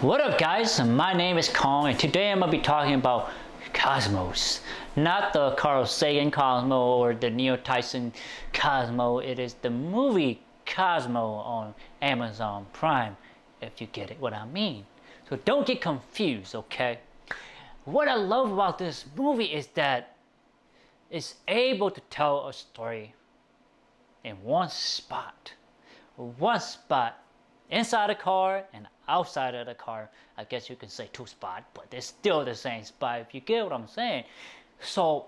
What up guys, my name is Kong and today I'm going to be talking about Cosmos. Not the Carl Sagan Cosmo or the Neil Tyson Cosmo, it is the movie Cosmo on Amazon Prime, if you get it what I mean. So don't get confused, okay? What I love about this movie is that it's able to tell a story in one spot inside the car and outside of the car. I guess you can say two spots, but it's still the same spot, if you get what I'm saying. So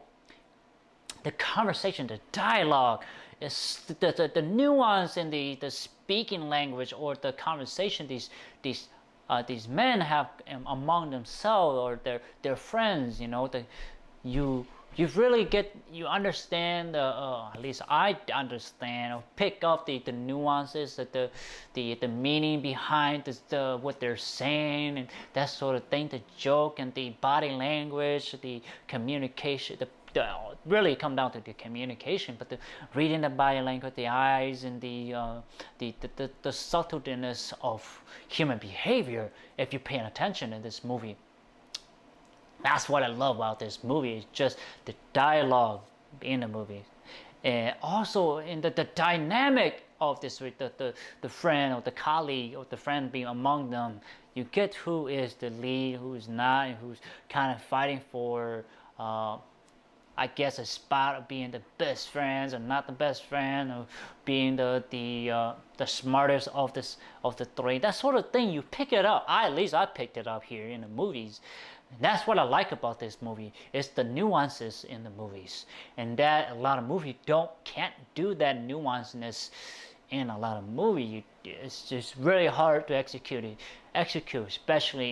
the conversation, the dialogue, is the nuance in the speaking language or the conversation these men have among themselves or their friends. You know, you really you understand, at least I understand or pick up the nuances, the meaning behind what they're saying and that sort of thing, the joke and the body language, the communication, really come down to the communication, but the reading the body language, the eyes, and the subtleness of human behavior, if you're paying attention in this movie. That's what I love about this movie. It's just the dialogue in the movie, and also in the dynamic of this, the friend or the colleague or the friend being among them. You get who is the lead, who is not, and who's kind of fighting for, I guess, a spot of being the best friends or not the best friend, or being the smartest of the three. That sort of thing, you pick it up. At least I picked it up here in the movies. And that's what I like about this movie. It's the nuances in the movies, and that a lot of movies can't do that nuanceness in a lot of movies. It's just really hard to execute, especially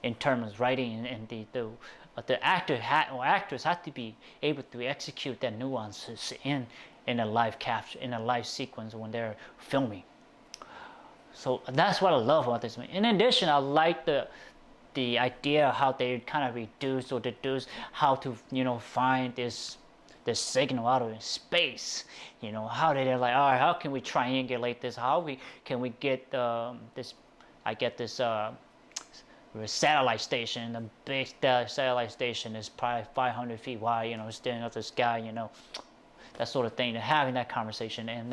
in terms of writing, and the actor or actress have to be able to execute that nuances in a live capture, in a live sequence when they're filming. So that's what I love about this movie. In addition, I like the idea how they kind of reduce or deduce how to, find this signal out of space. How they're like, all right, how can we triangulate this? Can we get this? I get this satellite station. The big satellite station is probably 500 feet wide. Standing up the sky. That sort of thing. They're having that conversation, and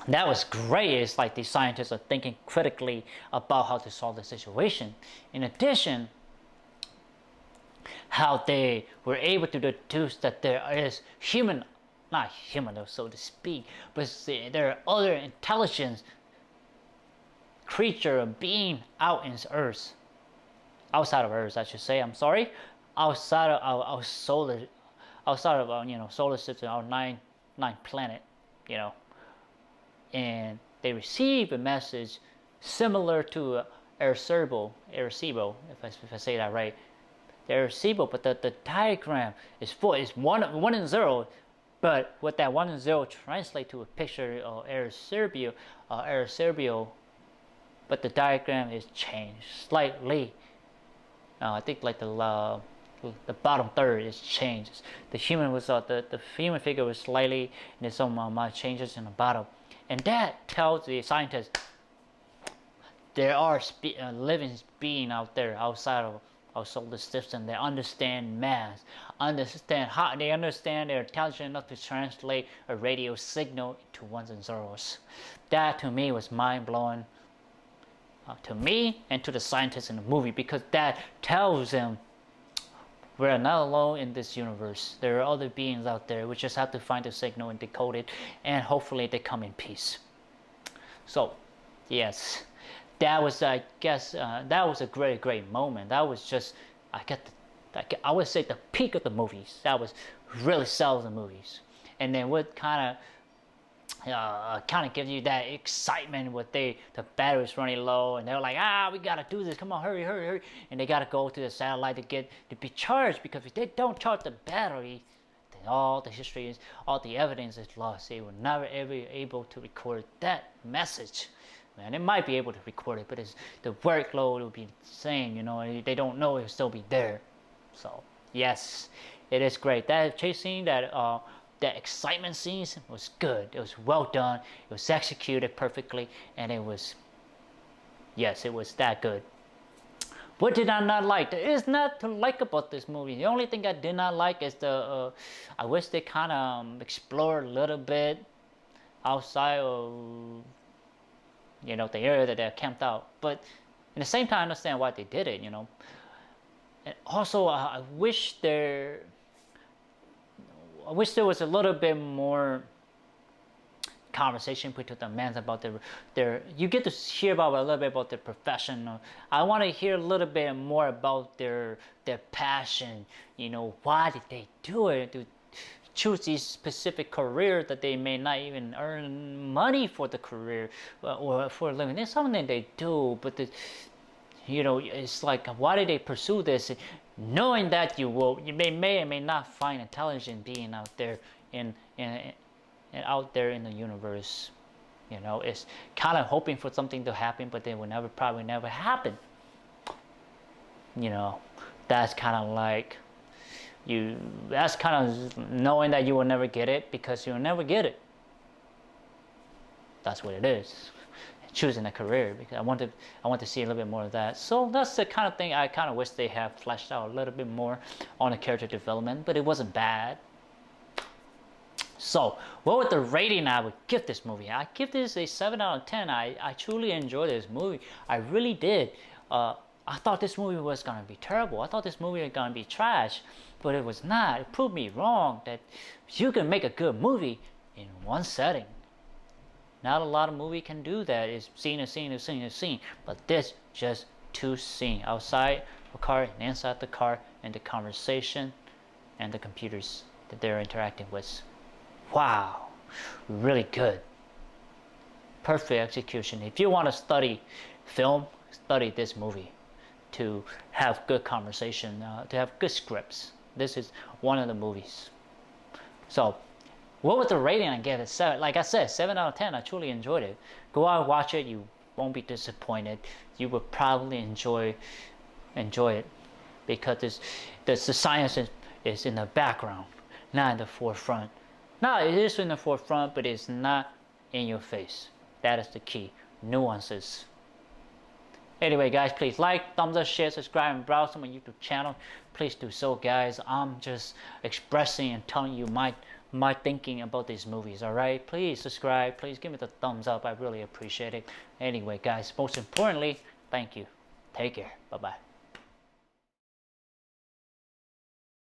that was great. It's like the scientists are thinking critically about how to solve the situation. In addition, how they were able to deduce that there is not human so to speak, but there are other intelligence creature or being outside of Earth, I should say. I'm sorry, outside of our solar system, our nine planet, and they receive a message similar to Arecibo, if I say that right, the Arecibo, but the diagram is one and zero, but what that 1 and 0 translate to a picture of Arecibo, but the diagram is changed slightly. I think like the bottom third is changed. The human figure was slightly, and there's some changes in the bottom. And that tells the scientists there are living beings out there outside of our solar system. They understand math, they understand, they're intelligent enough to translate a radio signal into ones and zeros. That to me was mind-blowing, to me and to the scientists in the movie, because that tells them we're not alone in this universe. There are other beings out there. We just have to find the signal and decode it, and hopefully they come in peace. So, yes, that was, I guess, that was a great moment. That was just, I would say, the peak of the movies. That was really sells the movies. And then what kind of gives you that excitement with the battery's running low, and they're like, we gotta do this, come on, hurry, and they gotta go to the satellite to be charged, because if they don't charge the battery, then all the evidence is lost. They were never ever able to record that message. Man, they might be able to record it, but the workload will be insane. They don't know it'll still be there. So yes, it is great. That chase scene, that excitement scenes was good. It was well done. It was executed perfectly, and it was Yes, it was that good. What did I not like? There is not to like about this movie. The only thing I did not like is the. I wish they kind of explored a little bit outside of the area that they're camped out. But at the same time, I understand why they did it. And also, I wish there was a little bit more conversation between the men about their you get to hear about a little bit about their profession. I want to hear a little bit more about their passion. Why did they do it? To choose these specific career that they may not even earn money for the career or for a living. There's something they do, but it's like, why did they pursue this, knowing that you may or may not find intelligence being out there in out there in the universe. It's kind of hoping for something to happen, but they will probably never happen. That's kind of like that's kind of knowing that you will never get it because you'll never get it. That's what it is. Choosing a career, because I want to see a little bit more of that. So that's the kind of thing I kind of wish they have fleshed out a little bit more on the character development, but it wasn't bad. So what would the rating I would give this movie? I give this a 7 out of 10. I truly enjoyed this movie. I really did. I thought this movie was going to be terrible. I thought this movie was going to be trash, but it was not. It proved me wrong that you can make a good movie in one setting. Not a lot of movie can do that. It's scene to scene to scene to scene. But this just two scenes, outside the car and inside the car, and the conversation and the computers that they're interacting with. Wow, really good. Perfect execution. If you want to study film, study this movie. To have good conversation, to have good scripts. This is one of the movies. So, what was the rating I gave it? 7. Like I said, 7 out of 10. I truly enjoyed it. Go out and watch it. You won't be disappointed. You will probably enjoy it, because the science is in the background, not in the forefront. Now it is in the forefront, but it's not in your face. That is the key. Nuances. Anyway, guys, please like, thumbs up, share, subscribe, and browse to my YouTube channel. Please do so, guys. I'm just expressing and telling you my thinking about these movies, alright? Please subscribe. Please give me the thumbs up. I really appreciate it. Anyway, guys, most importantly, thank you. Take care. Bye-bye.